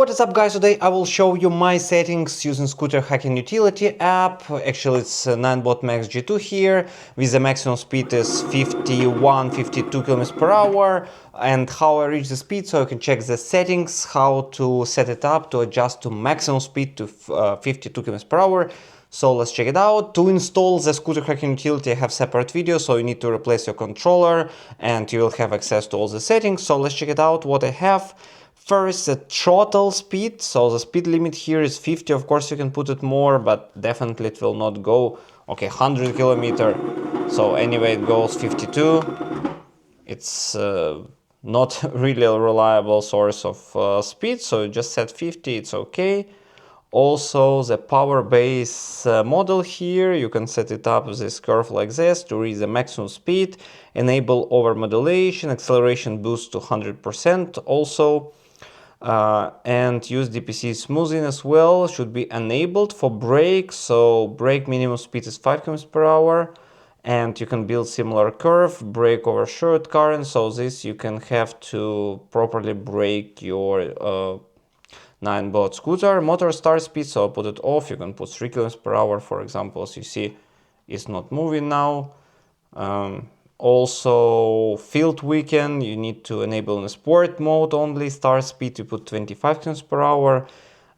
What is up, guys? Today I will show you my settings using scooter hacking utility app. Actually, it's Ninebot MAX G2 here with the maximum speed is 52 km per hour. And how I reach the speed, so you can check the settings, how to set it up to adjust to maximum speed to 52 km per hour. So let's check it out. To install the scooter hacking utility, I have separate video, so you need to replace your controller and you will have access to all the settings. So let's check it out what I have. First, the throttle speed. So the speed limit here is 50. Of course, you can put it more, but definitely it will not go. Okay, 100 kilometer. So anyway, it goes 52. It's not really a reliable source of speed, so you just set 50. It's okay. Also, the power base model here, you can set it up with this curve like this to reach the maximum speed, enable over modulation, acceleration boost to 100% also, and use DPC smoothing as well, should be enabled for brake. So brake minimum speed is 5 km per hour, and you can build similar curve, brake over short current, so this you can have to properly brake your Ninebot scooter. Motor start speed, so I'll put it off. You can put 3 km per hour, for example. As you see, it's not moving now. Also, field weaken, you need to enable in the sport mode only. Start speed, you put 25 km per hour.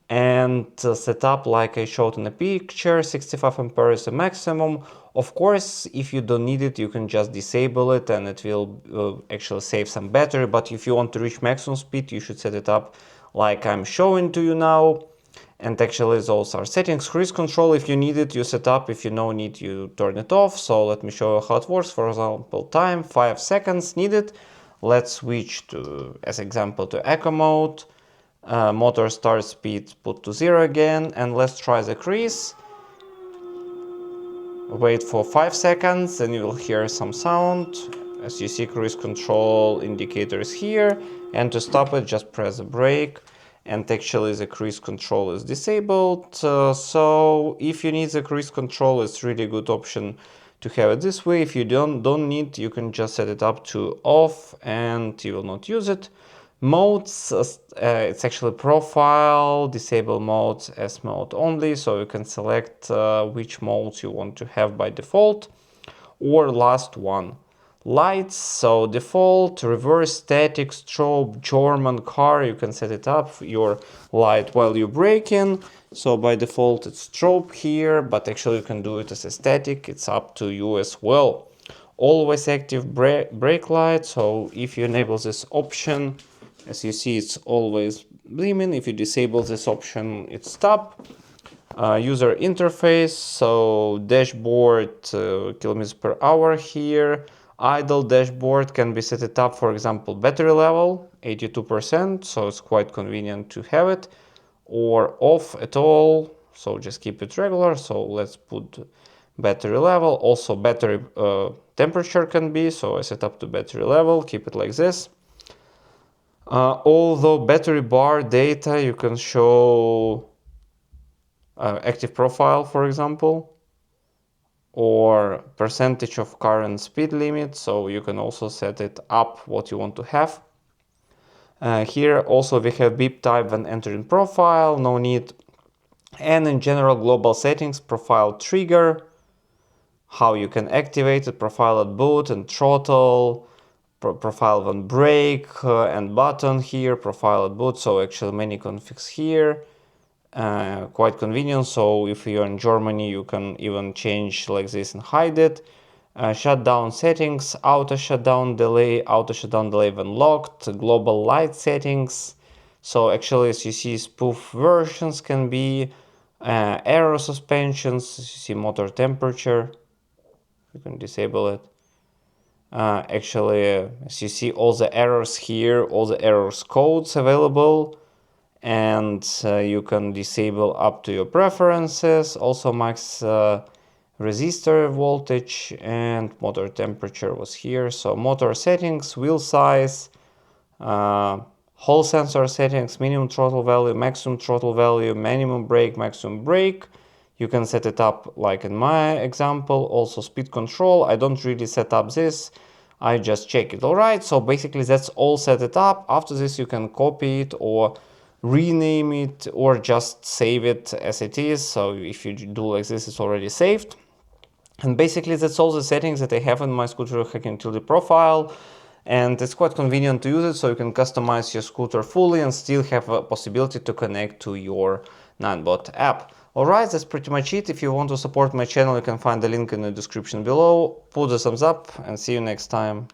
And set up like I showed in the picture, 65 ampere is the maximum. Of course, if you don't need it, you can just disable it and it will actually save some battery. But if you want to reach maximum speed, you should set it up like I'm showing to you now. And actually those are settings. Cruise control, if you need it, you set up. If you no need, you turn it off. So let me show you how it works. For example, time 5 seconds needed. Let's switch to, as example, to eco mode. Motor start speed put to 0 again, and let's try the cruise. Wait for 5 seconds and you will hear some sound. As you see, cruise control indicator is here, and to stop it just press the brake, and actually the cruise control is disabled. So if you need the cruise control, it's really good option to have it this way. If you don't need, you can just set it up to off and you will not use it. Modes, it's actually profile, disable modes, S mode only, so you can select which modes you want to have by default, or last one. Lights, so default, reverse, static, strobe, German car, you can set it up, your light while you're braking. So by default it's strobe here, but actually you can do it as a static, it's up to you as well. Always active brake light, so if you enable this option, as you see, it's always beaming. If you disable this option, it's stop. User interface, so dashboard, kilometers per hour here. Idle dashboard can be set it up, for example, battery level, 82%, so it's quite convenient to have it. Or off at all, so just keep it regular. So let's put battery level. Also battery temperature can be, so I set up to battery level, keep it like this. Although battery bar data, you can show active profile, for example, or percentage of current speed limit, so you can also set it up what you want to have. Here also we have beep type when entering profile, no need. And in general, global settings, profile trigger, how you can activate it, profile at boot and throttle, profile when brake and button here, profile at boot. So actually many configs here, quite convenient. So if you're in Germany, you can even change like this and hide it. Shutdown settings, auto shutdown delay when locked, global light settings. So actually, as you see, spoof versions can be, aero suspensions, you see motor temperature, you can disable it. Actually, as you see, all the errors here, all the errors codes available, and you can disable up to your preferences. Also max resistor voltage and motor temperature was here. So motor settings, wheel size, Hall sensor settings, minimum throttle value, maximum throttle value, minimum brake, maximum brake. You can set it up like in my example. Also speed control, I don't really set up this, I just check it. Alright, so basically that's all set it up. After this you can copy it or rename it or just save it as it is. So if you do like this, it's already saved. And basically that's all the settings that I have in my scooter hacking utility profile. And it's quite convenient to use it, so you can customize your scooter fully and still have a possibility to connect to your Ninebot app. Alright, that's pretty much it. If you want to support my channel, you can find the link in the description below. Put the thumbs up and see you next time.